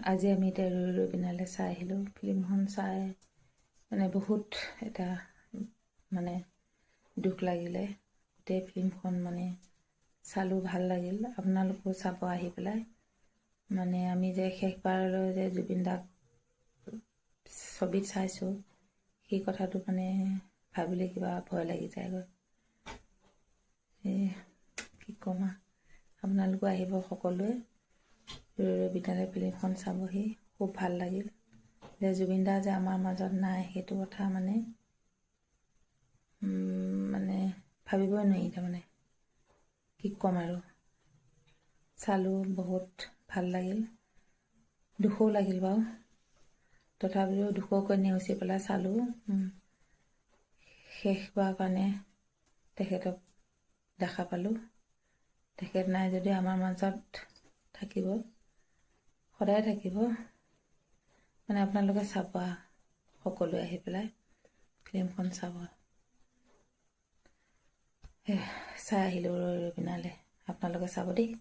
আজি আমি এতিয়া ৰৈ ৰৈ বিনালে চাই আহিলোঁ। ফিল্মখন চাই মানে বহুত এটা মানে দুখ লাগিলে। গোটেই ফিল্মখন মানে চালোঁ, ভাল লাগিল। আপোনালোকেও চাব আহি পেলাই। মানে আমি যে শেষবাৰলৈ যে জুবিন দাক ছবিত চাইছোঁ, সেই কথাটো মানে ভাবিলে কিবা ভয় লাগি যায়গৈ। কি ক'ম আৰু, আপোনালোকো আহিব সকলোৱে ৰৈ ৰৈ বিনালে ফিল্মখন চাবহি। খুব ভাল লাগিল যে জুবিন দা যে আমাৰ মাজত নাই, সেইটো কথা মানে ভাবিবই নোৱাৰি। তাৰমানে কি ক'ম আৰু, চালোঁ, বহুত ভাল লাগিল। দুখো লাগিল বাৰু, তথাপিও দুখকৈ নেওচি পেলাই চালোঁ। শেষবাৰৰ কাৰণে তেখেতক দেখা পালোঁ। তেখেত নাই যদি আমাৰ মাজত থাকিব, সদায় থাকিব। মানে আপোনালোকে চাব, সকলোৱে আহি পেলাই ফিল্মখন চাব। চাই আহিলোঁ ৰৈ ৰৈ বিনালে, আপোনালোকে চাব দেই।